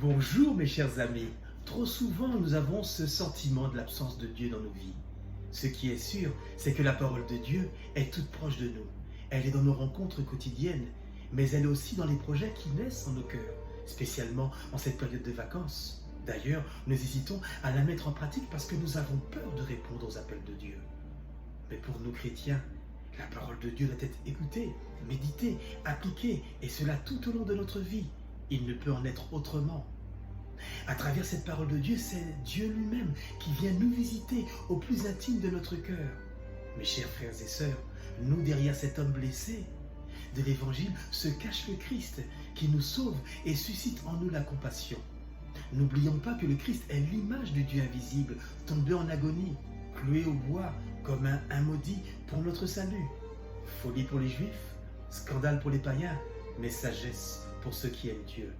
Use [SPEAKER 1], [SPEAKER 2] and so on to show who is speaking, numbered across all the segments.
[SPEAKER 1] Bonjour mes chers amis. Trop souvent nous avons ce sentiment de l'absence de Dieu dans nos vies. Ce qui est sûr, c'est que la parole de Dieu est toute proche de nous. Elle est dans nos rencontres quotidiennes, mais elle est aussi dans les projets qui naissent en nos cœurs, spécialement en cette période de vacances. D'ailleurs, nous hésitons à la mettre en pratique parce que nous avons peur de répondre aux appels de Dieu. Mais pour nous chrétiens, la parole de Dieu doit être écoutée, méditée, appliquée, et cela tout au long de notre vie. Il ne peut en être autrement. À travers cette parole de Dieu, c'est Dieu lui-même qui vient nous visiter au plus intime de notre cœur. Mes chers frères et sœurs, nous, derrière cet homme blessé de l'Évangile, se cache le Christ qui nous sauve et suscite en nous la compassion. N'oublions pas que le Christ est l'image du Dieu invisible, tombé en agonie, cloué au bois comme un maudit pour notre salut. Folie pour les Juifs, scandale pour les païens, mais sagesse pour ceux qui aiment Dieu,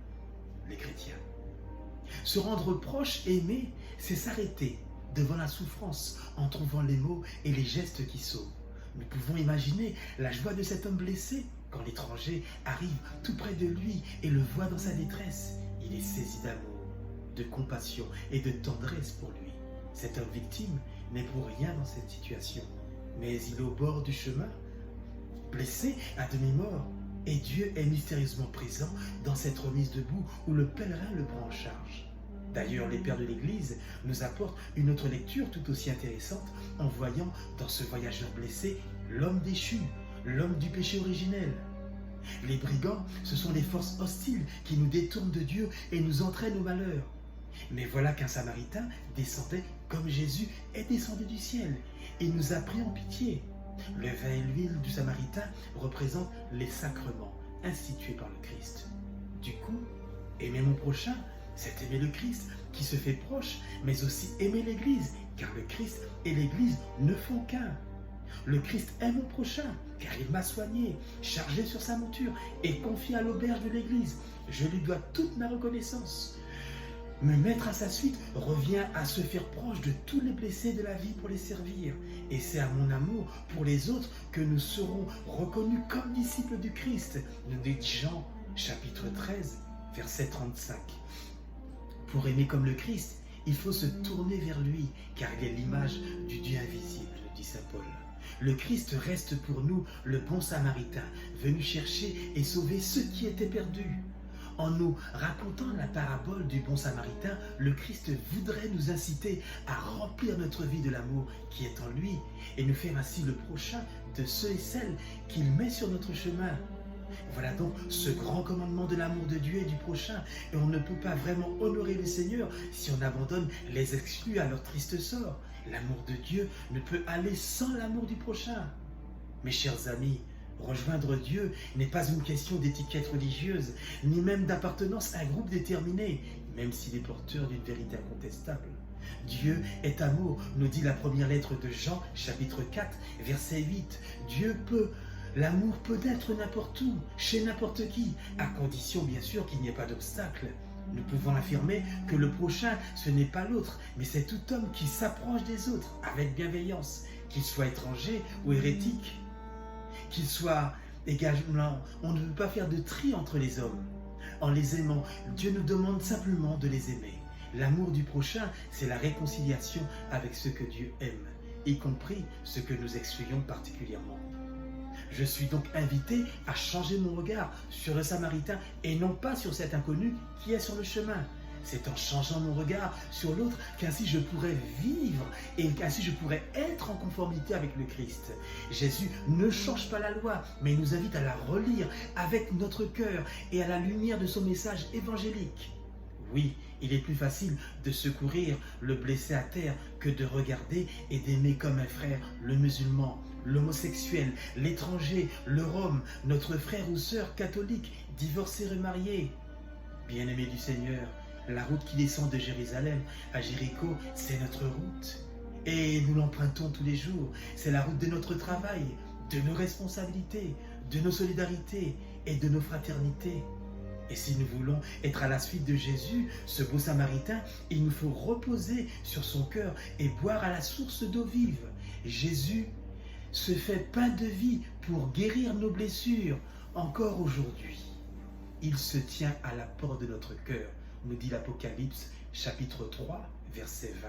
[SPEAKER 1] les chrétiens. Se rendre proche, aimer, c'est s'arrêter devant la souffrance en trouvant les mots et les gestes qui sauvent. Nous pouvons imaginer la joie de cet homme blessé quand l'étranger arrive tout près de lui et le voit dans sa détresse. Il est saisi d'amour, de compassion et de tendresse pour lui. Cet homme victime n'est pour rien dans cette situation, mais il est au bord du chemin, blessé à demi-mort. Et Dieu est mystérieusement présent dans cette remise debout où le pèlerin le prend en charge. D'ailleurs, les pères de l'Église nous apportent une autre lecture tout aussi intéressante en voyant dans ce voyageur blessé l'homme déchu, l'homme du péché originel. Les brigands, ce sont les forces hostiles qui nous détournent de Dieu et nous entraînent au malheur. Mais voilà qu'un Samaritain descendait comme Jésus est descendu du ciel et nous a pris en pitié. Le vin et l'huile du Samaritain représentent les sacrements institués par le Christ. Du coup, aimer mon prochain, c'est aimer le Christ qui se fait proche, mais aussi aimer l'Église, car le Christ et l'Église ne font qu'un. Le Christ est mon prochain, car il m'a soigné, chargé sur sa monture et confié à l'auberge de l'Église. Je lui dois toute ma reconnaissance. Me mettre à sa suite revient à se faire proche de tous les blessés de la vie pour les servir. Et c'est à mon amour pour les autres que nous serons reconnus comme disciples du Christ, nous dit Jean, chapitre 13, verset 35. Pour aimer comme le Christ, il faut se tourner vers lui, car il est l'image du Dieu invisible, dit saint Paul. Le Christ reste pour nous le bon Samaritain, venu chercher et sauver ceux qui étaient perdus. En nous racontant la parabole du bon Samaritain, le Christ voudrait nous inciter à remplir notre vie de l'amour qui est en lui et nous faire ainsi le prochain de ceux et celles qu'il met sur notre chemin. Voilà donc ce grand commandement de l'amour de Dieu et du prochain. Et on ne peut pas vraiment honorer le Seigneur si on abandonne les exclus à leur triste sort. L'amour de Dieu ne peut aller sans l'amour du prochain. Mes chers amis, rejoindre Dieu n'est pas une question d'étiquette religieuse, ni même d'appartenance à un groupe déterminé, même s'il est porteur d'une vérité incontestable. Dieu est amour, nous dit la première lettre de Jean, chapitre 4, verset 8. L'amour peut être n'importe où, chez n'importe qui, à condition bien sûr qu'il n'y ait pas d'obstacle. Nous pouvons affirmer que le prochain, ce n'est pas l'autre, mais c'est tout homme qui s'approche des autres avec bienveillance, qu'il soit étranger ou hérétique. Qu'il soit également, on ne peut pas faire de tri entre les hommes. En les aimant, Dieu nous demande simplement de les aimer. L'amour du prochain, c'est la réconciliation avec ceux que Dieu aime, y compris ceux que nous excluons particulièrement. Je suis donc invité à changer mon regard sur le Samaritain et non pas sur cet inconnu qui est sur le chemin. C'est en changeant mon regard sur l'autre qu'ainsi je pourrais vivre et qu'ainsi je pourrais être en conformité avec le Christ. Jésus ne change pas la loi, mais il nous invite à la relire avec notre cœur et à la lumière de son message évangélique. Oui, il est plus facile de secourir le blessé à terre que de regarder et d'aimer comme un frère le musulman, l'homosexuel, l'étranger, le rome, notre frère ou sœur catholique, divorcé, remarié. Bien-aimé du Seigneur, la route qui descend de Jérusalem à Jéricho, c'est notre route. Et nous l'empruntons tous les jours. C'est la route de notre travail, de nos responsabilités, de nos solidarités et de nos fraternités. Et si nous voulons être à la suite de Jésus, ce beau Samaritain, il nous faut reposer sur son cœur et boire à la source d'eau vive. Jésus se fait pain de vie pour guérir nos blessures encore aujourd'hui. Il se tient à la porte de notre cœur nous dit l'Apocalypse chapitre 3, verset 20.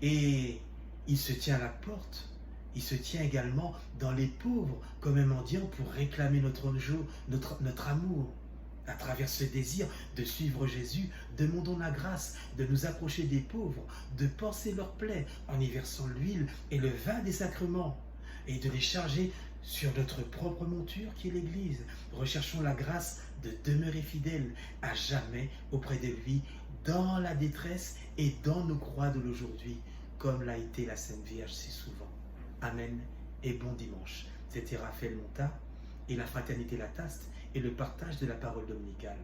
[SPEAKER 1] Et il se tient à la porte, il se tient également dans les pauvres comme un mendiant pour réclamer notre jour, notre amour. À travers ce désir de suivre Jésus, demandons la grâce de nous approcher des pauvres, de panser leurs plaies en y versant l'huile et le vin des sacrements, et de les charger sur notre propre monture qui est l'Église. Recherchons la grâce de demeurer fidèles à jamais auprès de lui, dans la détresse et dans nos croix de l'aujourd'hui, comme l'a été la Sainte Vierge si souvent. Amen et bon dimanche. C'était Raphaël Monta et la Fraternité La Taste et le partage de la parole dominicale.